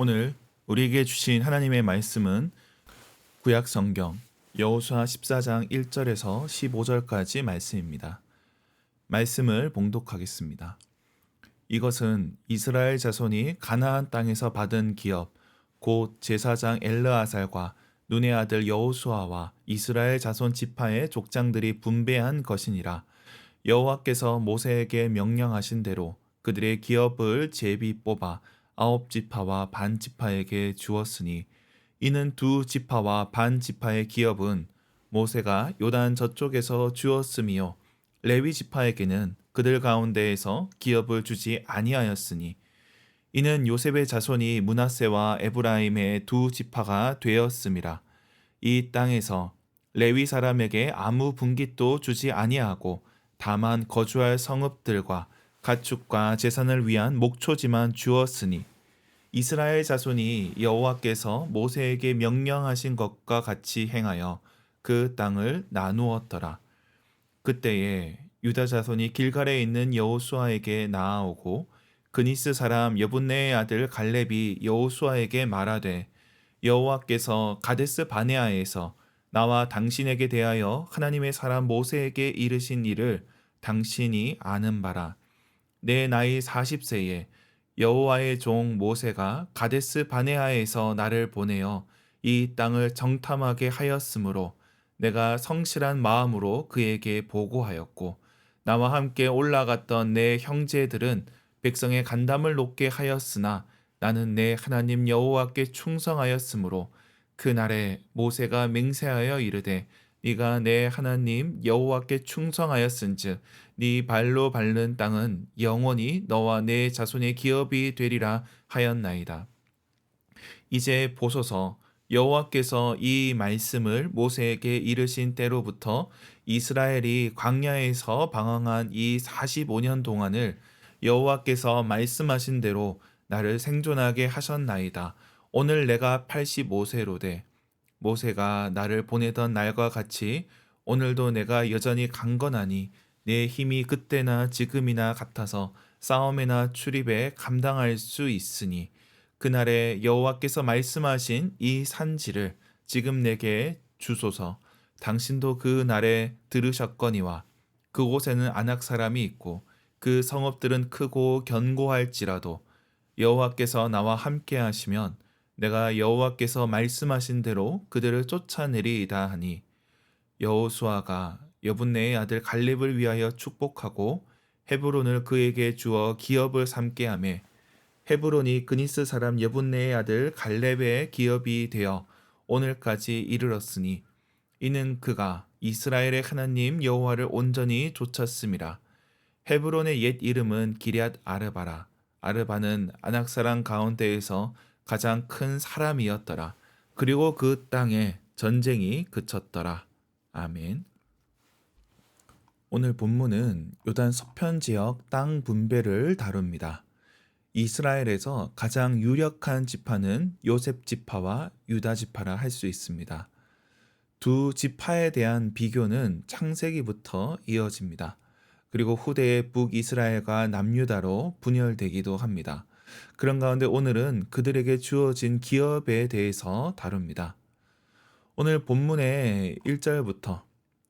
오늘 우리에게 주신 하나님의 말씀은 구약 성경 여호수아 14장 1절에서 15절까지 말씀입니다. 말씀을 봉독하겠습니다. 이것은 이스라엘 자손이 가나안 땅에서 받은 기업 곧 제사장 엘르아살과 눈의 아들 여호수아와 이스라엘 자손 지파의 족장들이 분배한 것이니라. 여호와께서 모세에게 명령하신 대로 그들의 기업을 제비 뽑아 9지파와 반 지파에게 주었으니 이는 2지파와 반 지파의 기업은 모세가 요단 저쪽에서 주었으며 레위 지파에게는 그들 가운데에서 기업을 주지 아니하였으니 이는 요셉의 자손이 므낫세와 에브라임의 2지파가 되었음이라. 이 땅에서 레위 사람에게 아무 분깃도 주지 아니하고 다만 거주할 성읍들과 가축과 제산을 위한 목초지만 주었으니 이스라엘 자손이 여호와께서 모세에게 명령하신 것과 같이 행하여 그 땅을 나누었더라. 그때에 유다 자손이 길갈에 있는 여호수아에게 나아오고 그니스 사람 여분네의 아들 갈렙이 여호수아에게 말하되 여호와께서 가데스 바네아에서 나와 당신에게 대하여 하나님의 사람 모세에게 이르신 일을 당신이 아는 바라. 내 나이 40세에 여호와의 종 모세가 가데스 바네아에서 나를 보내어 이 땅을 정탐하게 하였으므로 내가 성실한 마음으로 그에게 보고하였고 나와 함께 올라갔던 내 형제들은 백성의 간담을 높게 하였으나 나는 내 하나님 여호와께 충성하였으므로 그날에 모세가 맹세하여 이르되 네가 내 하나님 여호와께 충성하였은즉 네 발로 밟는 땅은 영원히 너와 내 자손의 기업이 되리라 하였나이다. 이제 보소서 여호와께서 이 말씀을 모세에게 이르신 때로부터 이스라엘이 광야에서 방황한 이 45년 동안을 여호와께서 말씀하신 대로 나를 생존하게 하셨나이다. 오늘 내가 85세로되 모세가 나를 보내던 날과 같이 오늘도 내가 여전히 강건하니 내 힘이 그때나 지금이나 같아서 싸움이나 출입에 감당할 수 있으니 그날에 여호와께서 말씀하신 이 산지를 지금 내게 주소서. 당신도 그 날에 들으셨거니와 그곳에는 아낙 사람이 있고 그 성읍들은 크고 견고할지라도 여호와께서 나와 함께 하시면 내가 여호와께서 말씀하신 대로 그들을 쫓아내리이다 하니 여호수아가 여분네의 아들 갈렙을 위하여 축복하고 헤브론을 그에게 주어 기업을 삼게 하매 헤브론이 그니스 사람 여분네의 아들 갈렙의 기업이 되어 오늘까지 이르렀으니 이는 그가 이스라엘의 하나님 여호와를 온전히 좇았음이라. 헤브론의 옛 이름은 기럇 아르바라. 아르바는 아낙 사람 가운데에서 가장 큰 사람이었더라. 그리고 그 땅에 전쟁이 그쳤더라. 아멘. 오늘 본문은 요단 서편 지역 땅 분배를 다룹니다. 이스라엘에서 가장 유력한 지파는 요셉 지파와 유다 지파라 할 수 있습니다. 두 지파에 대한 비교는 창세기부터 이어집니다. 그리고 후대에 북이스라엘과 남유다로 분열되기도 합니다. 그런 가운데 오늘은 그들에게 주어진 기업에 대해서 다룹니다. 오늘 본문의 1절부터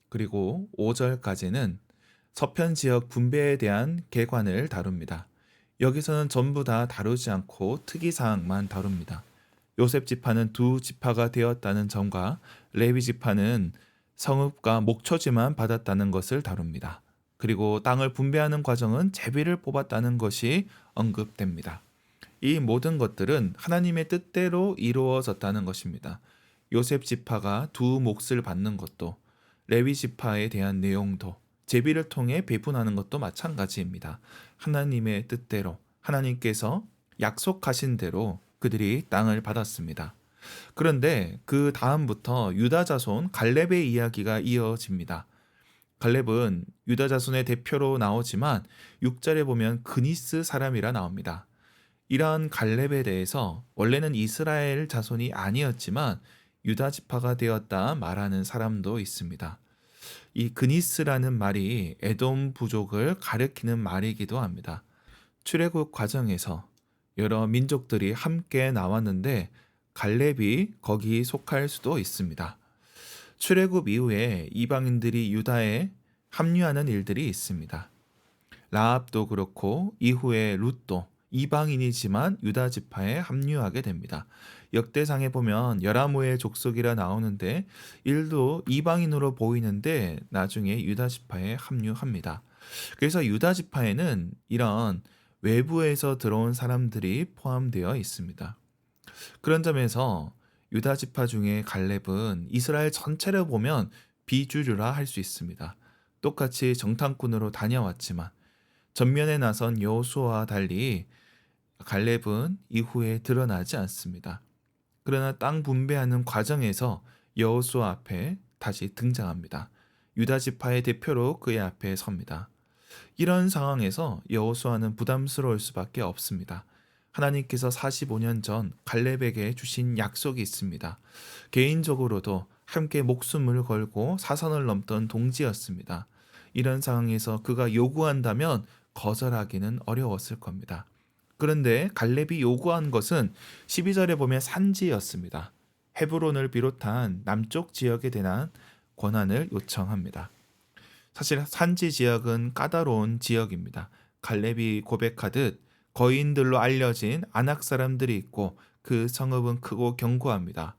그리고 5절까지는 서편 지역 분배에 대한 개관을 다룹니다. 여기서는 전부 다 다루지 않고 특이사항만 다룹니다. 요셉 지파는 2지파가 되었다는 점과 레위 지파는 성읍과 목초지만 받았다는 것을 다룹니다. 그리고 땅을 분배하는 과정은 제비를 뽑았다는 것이 언급됩니다. 이 모든 것들은 하나님의 뜻대로 이루어졌다는 것입니다. 요셉 지파가 2몫을 받는 것도 레위 지파에 대한 내용도 제비를 통해 배분하는 것도 마찬가지입니다. 하나님의 뜻대로 하나님께서 약속하신 대로 그들이 땅을 받았습니다. 그런데 그 다음부터 유다 자손 갈렙의 이야기가 이어집니다. 갈렙은 유다 자손의 대표로 나오지만 6절에 보면 그니스 사람이라 나옵니다. 이러한 갈렙에 대해서 원래는 이스라엘 자손이 아니었지만 유다 지파가 되었다 말하는 사람도 있습니다. 이 그니스라는 말이 에돔 부족을 가리키는 말이기도 합니다. 출애굽 과정에서 여러 민족들이 함께 나왔는데 갈렙이 거기 속할 수도 있습니다. 출애굽 이후에 이방인들이 유다에 합류하는 일들이 있습니다. 라합도 그렇고 이후에 룻도 이방인이지만 유다 지파에 합류하게 됩니다. 역대상에 보면 여라무의 족속이라 나오는데 일도 이방인으로 보이는데 나중에 유다 지파에 합류합니다. 그래서 유다 지파에는 이런 외부에서 들어온 사람들이 포함되어 있습니다. 그런 점에서 유다 지파 중에 갈렙은 이스라엘 전체를 보면 비주류라 할 수 있습니다. 똑같이 정탐꾼으로 다녀왔지만 전면에 나선 여호수아와 달리 갈렙은 이후에 드러나지 않습니다. 그러나 땅 분배하는 과정에서 여호수아 앞에 다시 등장합니다. 유다 지파의 대표로 그의 앞에 섭니다. 이런 상황에서 여호수아는 부담스러울 수밖에 없습니다. 하나님께서 45년 전 갈렙에게 주신 약속이 있습니다. 개인적으로도 함께 목숨을 걸고 사선을 넘던 동지였습니다. 이런 상황에서 그가 요구한다면 거절하기는 어려웠을 겁니다. 그런데 갈렙이 요구한 것은 12절에 보면 산지였습니다. 헤브론을 비롯한 남쪽 지역에 대한 권한을 요청합니다. 사실 산지 지역은 까다로운 지역입니다. 갈렙이 고백하듯 거인들로 알려진 아낙 사람들이 있고 그 성읍은 크고 견고합니다.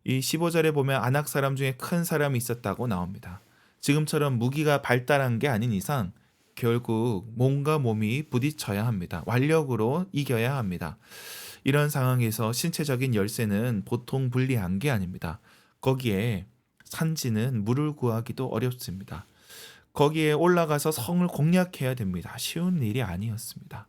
이 15절에 보면 아낙 사람 중에 큰 사람이 있었다고 나옵니다. 지금처럼 무기가 발달한 게 아닌 이상 결국 몸과 몸이 부딪혀야 합니다. 완력으로 이겨야 합니다. 이런 상황에서 신체적인 열쇠는 보통 불리한 게 아닙니다. 거기에 산지는 물을 구하기도 어렵습니다. 거기에 올라가서 성을 공략해야 됩니다. 쉬운 일이 아니었습니다.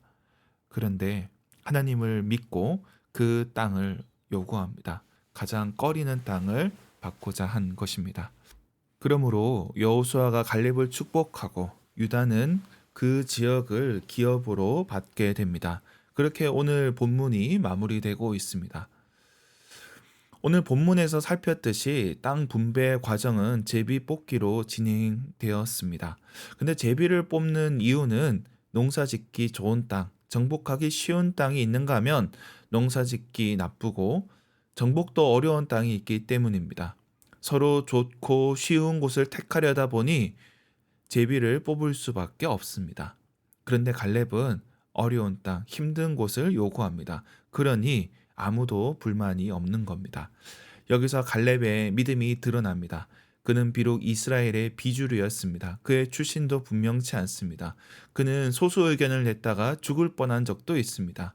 그런데 하나님을 믿고 그 땅을 요구합니다. 가장 꺼리는 땅을 받고자 한 것입니다. 그러므로 여호수아가 갈렙을 축복하고 유다는 그 지역을 기업으로 받게 됩니다. 그렇게 오늘 본문이 마무리되고 있습니다. 오늘 본문에서 살폈듯이 땅 분배 과정은 제비 뽑기로 진행되었습니다. 근데 제비를 뽑는 이유는 농사 짓기 좋은 땅, 정복하기 쉬운 땅이 있는가 하면 농사 짓기 나쁘고 정복도 어려운 땅이 있기 때문입니다. 서로 좋고 쉬운 곳을 택하려다 보니 제비를 뽑을 수밖에 없습니다. 그런데 갈렙은 어려운 땅, 힘든 곳을 요구합니다. 그러니 아무도 불만이 없는 겁니다. 여기서 갈렙의 믿음이 드러납니다. 그는 비록 이스라엘의 비주류였습니다. 그의 출신도 분명치 않습니다. 그는 소수 의견을 냈다가 죽을 뻔한 적도 있습니다.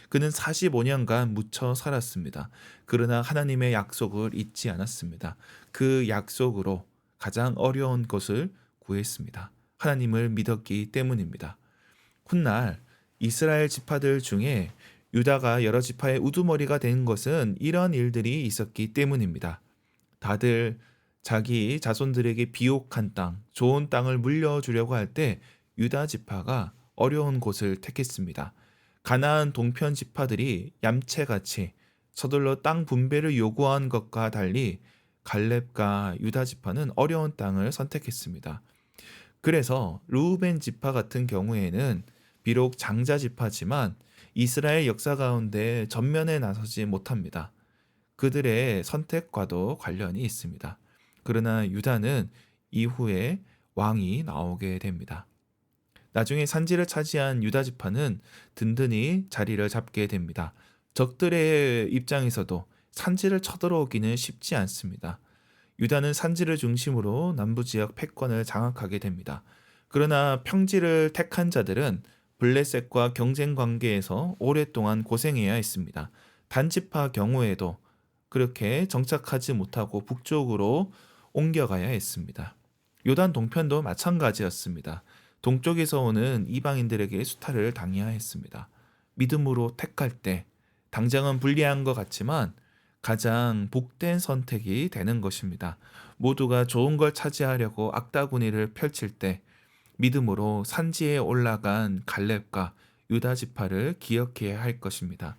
그는 45년간 묻혀 살았습니다. 그러나 하나님의 약속을 잊지 않았습니다. 그 약속으로 가장 어려운 것을 구했습니다. 하나님을 믿었기 때문입니다. 훗날 이스라엘 지파들 중에 유다가 여러 지파의 우두머리가 된 것은 이런 일들이 있었기 때문입니다. 다들 자기 자손들에게 비옥한 땅, 좋은 땅을 물려주려고 할 때 유다 지파가 어려운 곳을 택했습니다. 가나안 동편 지파들이 얌체같이 서둘러 땅 분배를 요구한 것과 달리 갈렙과 유다 지파는 어려운 땅을 선택했습니다. 그래서 르우벤 지파 같은 경우에는 비록 장자 지파지만 이스라엘 역사 가운데 전면에 나서지 못합니다. 그들의 선택과도 관련이 있습니다. 그러나 유다는 이후에 왕이 나오게 됩니다. 나중에 산지를 차지한 유다 지파는 든든히 자리를 잡게 됩니다. 적들의 입장에서도 산지를 쳐들어오기는 쉽지 않습니다. 유다는 산지를 중심으로 남부 지역 패권을 장악하게 됩니다. 그러나 평지를 택한 자들은 블레셋과 경쟁 관계에서 오랫동안 고생해야 했습니다. 단지파 경우에도 그렇게 정착하지 못하고 북쪽으로 옮겨가야 했습니다. 요단 동편도 마찬가지였습니다. 동쪽에서 오는 이방인들에게 수탈을 당해야 했습니다. 믿음으로 택할 때 당장은 불리한 것 같지만 가장 복된 선택이 되는 것입니다. 모두가 좋은 걸 차지하려고 악다구니를 펼칠 때 믿음으로 산지에 올라간 갈렙과 유다 지파를 기억해야 할 것입니다.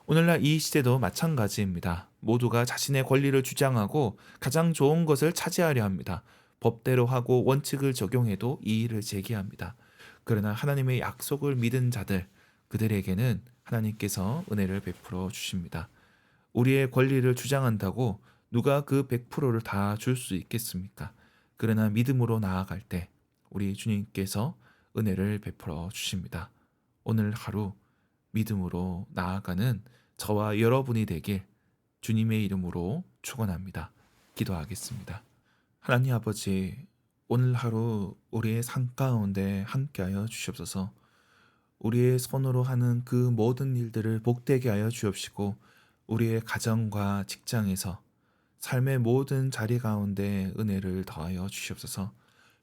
오늘날 이 시대도 마찬가지입니다. 모두가 자신의 권리를 주장하고 가장 좋은 것을 차지하려 합니다. 법대로 하고 원칙을 적용해도 이의를 제기합니다. 그러나 하나님의 약속을 믿은 자들, 그들에게는 하나님께서 은혜를 베풀어 주십니다. 우리의 권리를 주장한다고 누가 그 100%를 다 줄 수 있겠습니까? 그러나 믿음으로 나아갈 때 우리 주님께서 은혜를 베풀어 주십니다. 오늘 하루 믿음으로 나아가는 저와 여러분이 되길 주님의 이름으로 축원합니다. 기도하겠습니다. 하나님 아버지, 오늘 하루 우리의 삶 가운데 함께하여 주시옵소서. 우리의 손으로 하는 그 모든 일들을 복되게 하여 주옵시고 우리의 가정과 직장에서 삶의 모든 자리 가운데 은혜를 더하여 주시옵소서.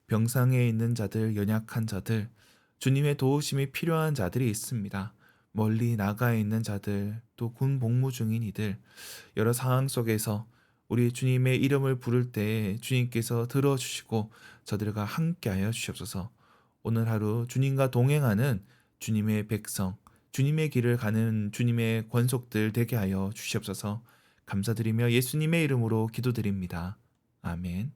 병상에 있는 자들, 연약한 자들, 주님의 도우심이 필요한 자들이 있습니다. 멀리 나가 있는 자들, 또 군 복무 중인 이들, 여러 상황 속에서 우리 주님의 이름을 부를 때 주님께서 들어주시고 저들과 함께하여 주시옵소서. 오늘 하루 주님과 동행하는 주님의 백성, 주님의 길을 가는 주님의 권속들 되게 하여 주시옵소서. 감사드리며 예수님의 이름으로 기도드립니다. 아멘.